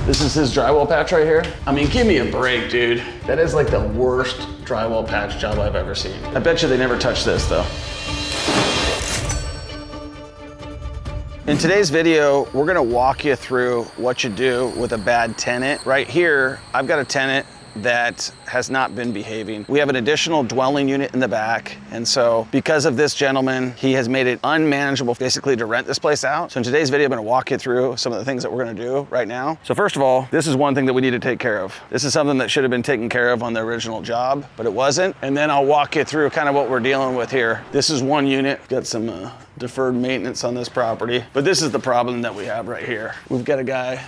This is his drywall patch right here. I mean, give me a break, dude. That is like the worst drywall patch job I've ever seen. I bet you they never touched this though. In today's video, we're gonna walk you through what you do with a bad tenant. Right here, I've got a tenant that has not been behaving. We have an additional dwelling unit in the back. And so because of this gentleman, he has made it unmanageable basically to rent this place out. So in today's video, I'm gonna walk you through some of the things that we're gonna do right now. So first of all, this is one thing that we need to take care of. This is something that should have been taken care of on the original job, but it wasn't. And then I'll walk you through kind of what we're dealing with here. This is one unit, got some deferred maintenance on this property, but this is the problem that we have right here. We've got a guy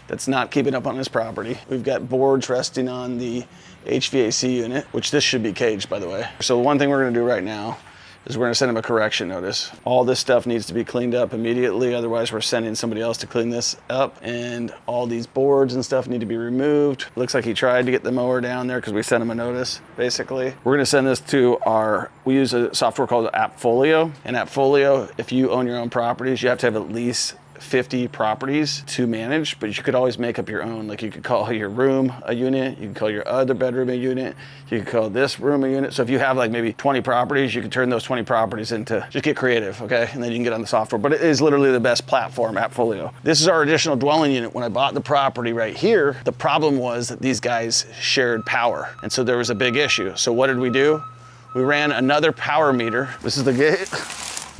that's not keeping up on his property. We've got boards resting on the HVAC unit, which this should be caged, by the way. So one thing we're gonna do right now is we're gonna send him a correction notice. All this stuff needs to be cleaned up immediately, otherwise we're sending somebody else to clean this up, and all these boards and stuff need to be removed. Looks like he tried to get the mower down there because we sent him a notice, basically. We're gonna send this to we use a software called Appfolio, and Appfolio, if you own your own properties, you have to have at least 50 properties to manage, but you could always make up your own. Like you could call your room a unit, you could call your other bedroom a unit, you could call this room a unit. So if you have like maybe 20 properties, you can turn those 20 properties into, just get creative, okay? And then you can get on the software, but it is literally the best platform, Appfolio. This is our additional dwelling unit. When I bought the property right here, the problem was that these guys shared power. And so there was a big issue. So what did we do? We ran another power meter. This is the gate.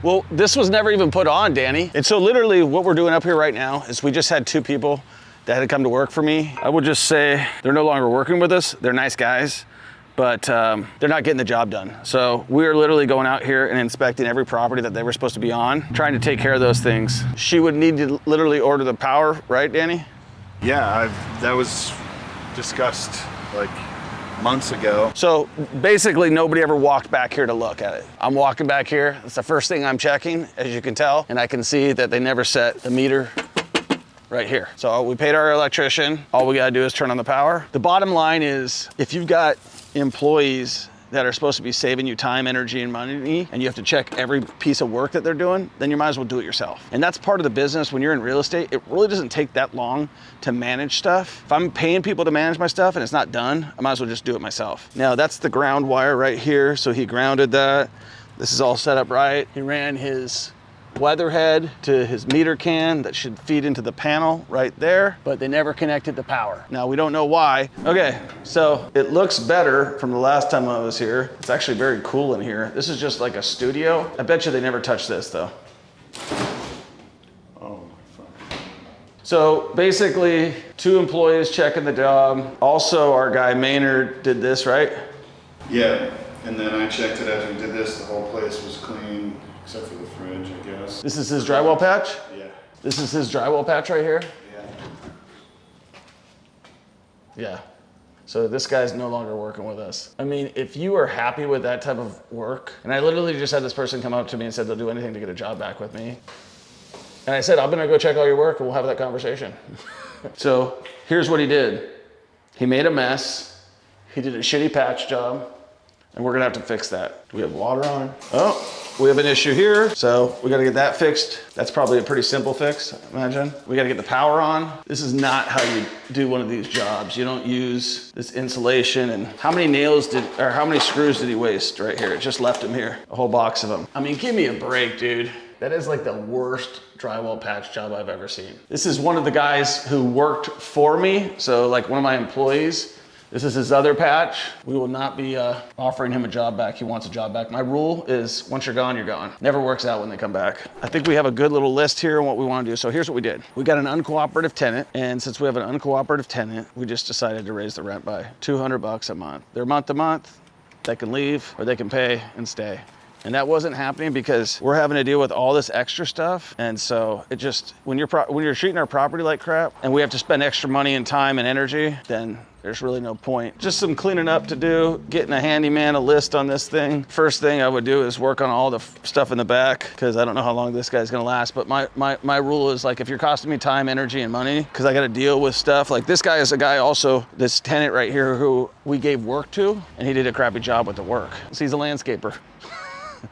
Well, this was never even put on, Danny. And so literally what we're doing up here right now is we just had two people that had to come to work for me. I would just say they're no longer working with us. They're nice guys, but they're not getting the job done. So we're literally going out here and inspecting every property that they were supposed to be on, trying to take care of those things. She would need to literally order the power, right, Danny? Yeah, that was discussed like months ago. So basically nobody ever walked back here to look at it. I'm walking back here. That's the first thing I'm checking, as you can tell. And I can see that they never set the meter right here. So we paid our electrician. All we gotta do is turn on the power. The bottom line is, if you've got employees that are supposed to be saving you time, energy, and money, and you have to check every piece of work that they're doing, then you might as well do it yourself. And that's part of the business. When you're in real estate, it really doesn't take that long to manage stuff. If I'm paying people to manage my stuff and it's not done, I might as well just do it myself. Now that's the ground wire right here. So he grounded that. This is all set up right. He ran his weatherhead to his meter can that should feed into the panel right there, but they never connected the power. Now we don't know why. Okay, so it looks better from the last time I was here. It's actually very cool in here. This is just like a studio. I bet you they never touched this though. Oh my fuck. So basically, two employees checking the job. Also our guy Maynard did this, right? Yeah, and then I checked it after we did this. The whole place was clean, except for the fridge, I guess. This is his drywall patch? Yeah. This is his drywall patch right here? Yeah. Yeah. So this guy's no longer working with us. I mean, if you are happy with that type of work, and I literally just had this person come up to me and said they'll do anything to get a job back with me. And I said, I'm gonna go check all your work and we'll have that conversation. So here's what he did. He made a mess. He did a shitty patch job, and we're gonna have to fix that. Do we have water on? Oh. We have an issue here, so we gotta get that fixed. That's probably a pretty simple fix, imagine. We gotta get the power on. This is not how you do one of these jobs. You don't use this insulation. And how many how many screws did he waste right here? It just left him here, a whole box of them. I mean, give me a break, dude. That is like the worst drywall patch job I've ever seen. This is one of the guys who worked for me. So like one of my employees. This is his other patch. We will not be offering him a job back. He wants a job back. My rule is once you're gone, you're gone. Never works out when they come back. I think we have a good little list here on what we want to do. So here's what we did. We got an uncooperative tenant. And since we have an uncooperative tenant, we just decided to raise the rent by $200 a month. They're month to month. They can leave or they can pay and stay. And that wasn't happening because we're having to deal with all this extra stuff. And so it just, when you're treating our property like crap and we have to spend extra money and time and energy, then there's really no point. Just some cleaning up to do, getting a handyman, a list on this thing. First thing I would do is work on all the stuff in the back because I don't know how long this guy's gonna last. But my rule is like, if you're costing me time, energy, and money, because I gotta deal with stuff. Like this guy is a guy also, this tenant right here who we gave work to, and he did a crappy job with the work. So he's a landscaper.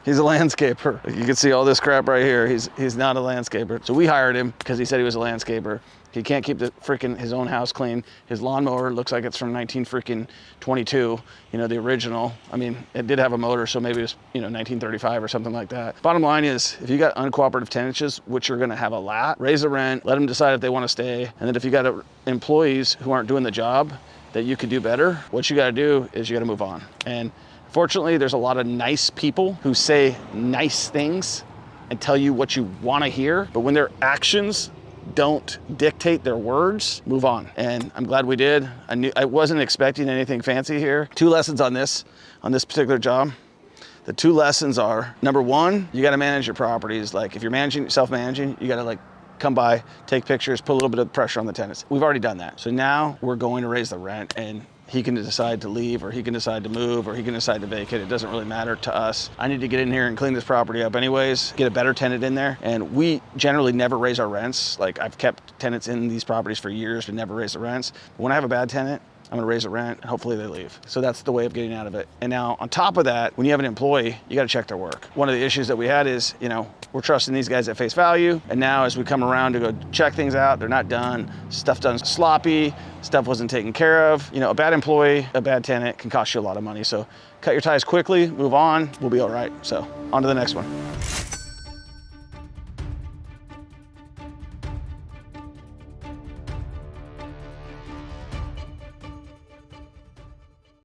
He's a landscaper. You can see all this crap right here. He's not a landscaper. So we hired him because he said he was a landscaper. He can't keep his own house clean. His lawnmower looks like it's from 1922, you know, the original. I mean, it did have a motor, so maybe it's, you know, 1935 or something like that. Bottom line is, if you got uncooperative tenants, which you're gonna have a lot, raise the rent, let them decide if they wanna stay. And then if you got employees who aren't doing the job that you could do better, what you gotta do is you gotta move on. And fortunately, there's a lot of nice people who say nice things and tell you what you wanna hear, but when their actions don't dictate their words, move on. And I'm glad we did. I wasn't expecting anything fancy here. 2 lessons on this particular job. The 2 lessons are, number 1, you gotta manage your properties. Like if you're self-managing, you gotta like come by, take pictures, put a little bit of pressure on the tenants. We've already done that. So now we're going to raise the rent, and he can decide to leave, or he can decide to move, or he can decide to vacate. It doesn't really matter to us. I need to get in here and clean this property up anyways, get a better tenant in there. And we generally never raise our rents. Like I've kept tenants in these properties for years to never raise the rents. But when I have a bad tenant, I'm gonna raise the rent and hopefully they leave. So that's the way of getting out of it. And now on top of that, when you have an employee, you gotta check their work. One of the issues that we had is, you know, we're trusting these guys at face value. And now as we come around to go check things out, they're not done. Stuff done sloppy, stuff wasn't taken care of. You know, a bad employee, a bad tenant can cost you a lot of money. So cut your ties quickly, move on, we'll be all right. So on to the next one.